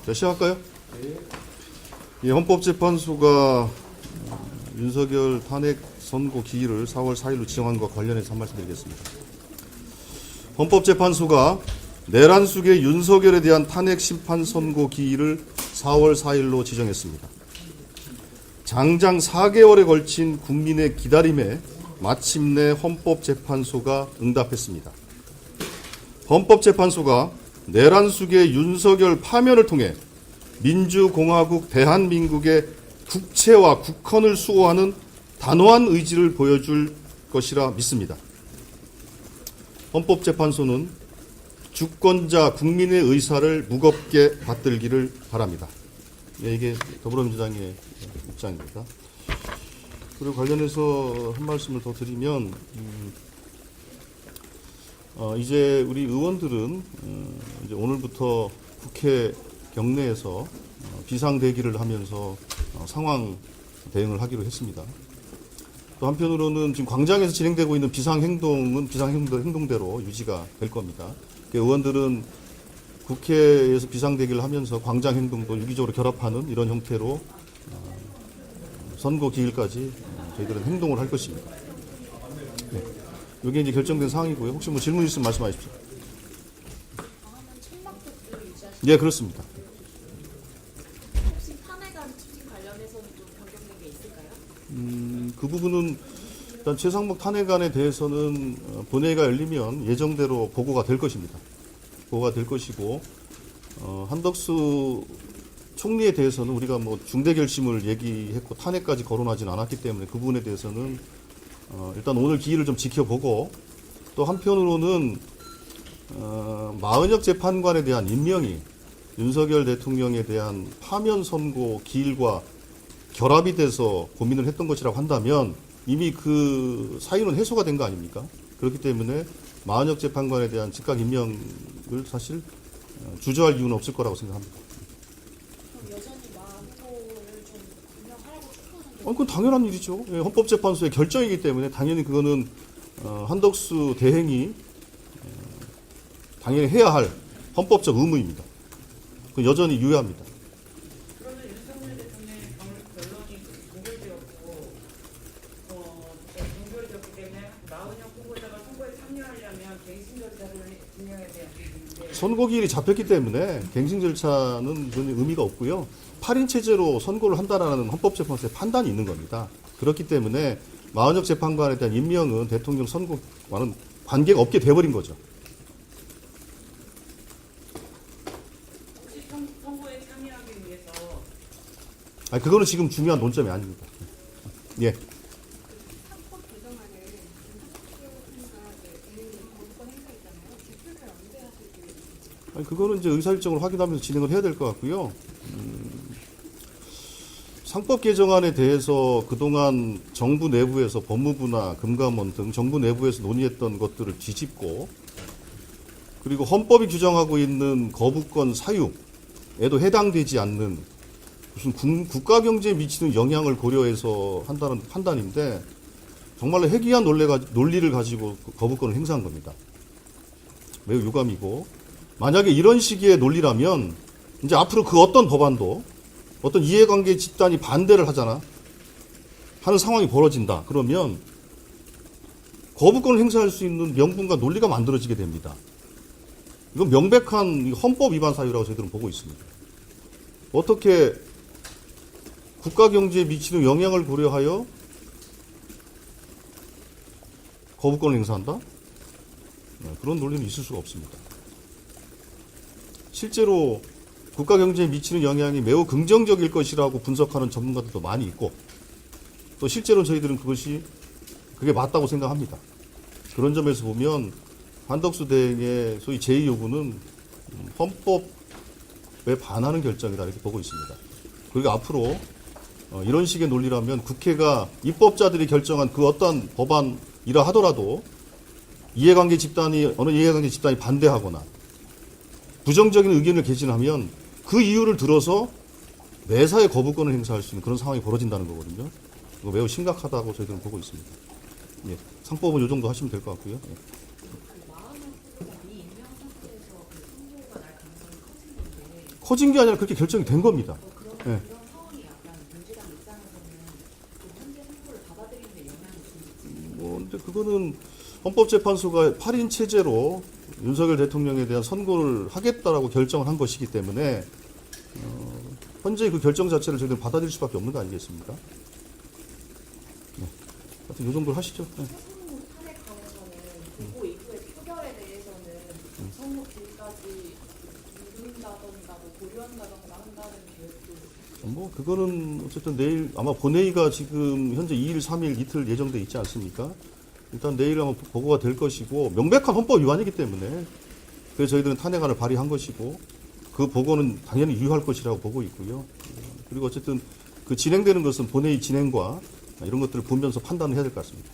자, 시작할까요? 예, 헌법재판소가 윤석열 탄핵 선고 기일을 4월 4일로 지정한 것과 관련해서 한 말씀 드리겠습니다. 헌법재판소가 내란숙의 윤석열에 대한 탄핵 심판 선고 기일을 4월 4일로 지정했습니다. 장장 4개월에 걸친 국민의 기다림에 마침내 헌법재판소가 응답했습니다. 헌법재판소가 내란숙의 윤석열 파면을 통해 민주공화국 대한민국의 국채와 국헌을 수호하는 단호한 의지를 보여줄 것이라 믿습니다. 헌법재판소는 주권자 국민의 의사를 무겁게 받들기를 바랍니다. 네, 이게 더불어민주당의 입장입니다. 그리고 관련해서 한 말씀을 더 드리면 이제 우리 의원들은 이제 오늘부터 국회 경내에서 비상대기를 하면서 상황 대응을 하기로 했습니다. 또 한편으로는 지금 광장에서 진행되고 있는 비상행동은 비상행동대로 유지가 될 겁니다. 의원들은 국회에서 비상대기를 하면서 광장행동도 유기적으로 결합하는 이런 형태로 선거 기일까지 저희들은 행동을 할 것입니다. 네. 이게 이제 결정된 사항이고요. 혹시 뭐 질문 있으면 말씀하십시오. 예, 그렇습니다. 혹시 탄핵안 추진 관련해서는 좀 변경된 게 있을까요? 그 부분은 일단 최상목 탄핵안에 대해서는 본회의가 열리면 예정대로 보고가 될 것입니다. 보고가 될 것이고 한덕수 총리에 대해서는 우리가 뭐 중대 결심을 얘기했고 탄핵까지 거론하지는 않았기 때문에 그 부분에 대해서는 일단 오늘 기일을 좀 지켜보고 또 한편으로는 마은혁 재판관에 대한 임명이 윤석열 대통령에 대한 파면 선고 기일과 결합이 돼서 고민을 했던 것이라고 한다면 이미 그 사유는 해소가 된 거 아닙니까? 그렇기 때문에 마은혁 재판관에 대한 즉각 임명을 사실 주저할 이유는 없을 거라고 생각합니다. 그럼 여전히 마음고를 좀 임명하라고 축구하는 그건 당연한 일이죠. 예, 헌법재판소의 결정이기 때문에 당연히 그거는 한덕수 대행이 당연히 해야 할 헌법적 의무입니다. 그건 여전히 유효합니다. 그러면 윤석열 대통령의 변론이 종결되었고, 종결되었기 때문에 마은혁 후보자가 선거에 참여하려면 갱신 절차를 진행해야 되는데 선거기일이 잡혔기 때문에 갱신 절차는 전혀 의미가 없고요. 8인 체제로 선고를 한다라는 헌법재판소의 판단이 있는 겁니다. 그렇기 때문에 마은혁 재판관에 대한 임명은 대통령 선거와는 관계가 없게 돼버린 거죠. 혹시 선거에 참여하기 위해서 그거는 지금 중요한 논점이 아닙니다. 예. 상법 개정안에 거부권 행사 있잖아요. 집회를 언제 하실 계획이세요? 그거는 이제 의사일정을 확인하면서 진행을 해야 될 것 같고요. 상법 개정안에 대해서 그동안 정부 내부에서 법무부나 금감원 등 정부 내부에서 논의했던 것들을 뒤집고 그리고 헌법이 규정하고 있는 거부권 사유에도 해당되지 않는 무슨 국가 경제에 미치는 영향을 고려해서 한다는 판단인데 정말로 해괴한 논리를 가지고 거부권을 행사한 겁니다. 매우 유감이고 만약에 이런 식의 논리라면 이제 앞으로 그 어떤 법안도 어떤 이해관계 집단이 반대를 하는 상황이 벌어진다. 그러면 거부권을 행사할 수 있는 명분과 논리가 만들어지게 됩니다. 이건 명백한 헌법 위반 사유라고 저희들은 보고 있습니다. 어떻게 국가 경제에 미치는 영향을 고려하여 거부권을 행사한다? 그런 논리는 있을 수가 없습니다. 실제로 국가 경제에 미치는 영향이 매우 긍정적일 것이라고 분석하는 전문가들도 많이 있고 또 실제로 저희들은 그게 맞다고 생각합니다. 그런 점에서 보면 한덕수 대행의 소위 제2요구는 헌법에 반하는 결정이다 이렇게 보고 있습니다. 그리고 앞으로 이런 식의 논리라면 국회가 입법자들이 결정한 그 어떤 법안이라 하더라도 어느 이해관계 집단이 반대하거나 부정적인 의견을 개진하면 그 이유를 들어서 매사에 거부권을 행사할 수 있는 그런 상황이 벌어진다는 거거든요. 이거 매우 심각하다고 저희들은 보고 있습니다. 예, 상법은 이 정도 하시면 될 것 같고요. 예. 커진 게 아니라 그렇게 결정이 된 겁니다. 그런 네. 그런 상황이 약간 민주당 입장에서는 그 현재 선거를 받아들이는 데 영향을 줄지. 근데 그거는 헌법재판소가 8인 체제로 윤석열 대통령에 대한 선고를 하겠다라고 결정을 한 것이기 때문에 현재 그 결정 자체를 저희들은 받아들일 수밖에 없는 거 아니겠습니까? 네. 하여튼 이 정도로 하시죠. 네. 최선호 탄핵안에서는 보고 이후의 표결에 대해서는 선거 뒤까지 미룬다던가 뭐 고려한다던가 한다는 계획도 그거는 어쨌든 내일 아마 본회의가 지금 현재 2일, 3일 이틀 예정돼 있지 않습니까? 일단 내일 아마 보고가 될 것이고 명백한 헌법 위반이기 때문에 그래서 저희들은 탄핵안을 발의한 것이고 그 보고는 당연히 유효할 것이라고 보고 있고요. 그리고 어쨌든 그 진행되는 것은 본회의 진행과 이런 것들을 보면서 판단을 해야 될 것 같습니다.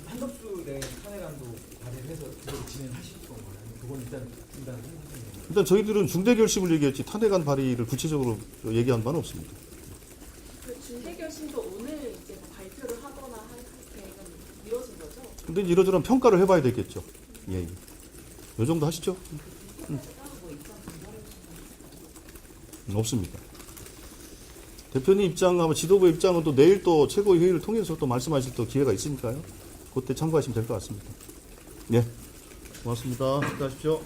한덕수 내 탄핵안도 발의를 해서 그걸 진행하실 건가요? 그건 일단 중단을 하는 건가요? 일단 저희들은 중대 결심을 얘기했지 탄핵안 발의를 구체적으로 얘기한 바는 없습니다. 그 중대 결심도 오늘 이제 뭐 발표를 하거나 할 계획은 미뤄진 거죠? 근데 이러저런 평가를 해봐야 되겠죠. 예. 이 정도 하시죠? 없습니다. 대표님 입장, 아마 지도부 입장은 또 내일 또 최고회의를 통해서 또 말씀하실 또 기회가 있으니까요. 그때 참고하시면 될 것 같습니다. 예. 고맙습니다. 수고하십시오.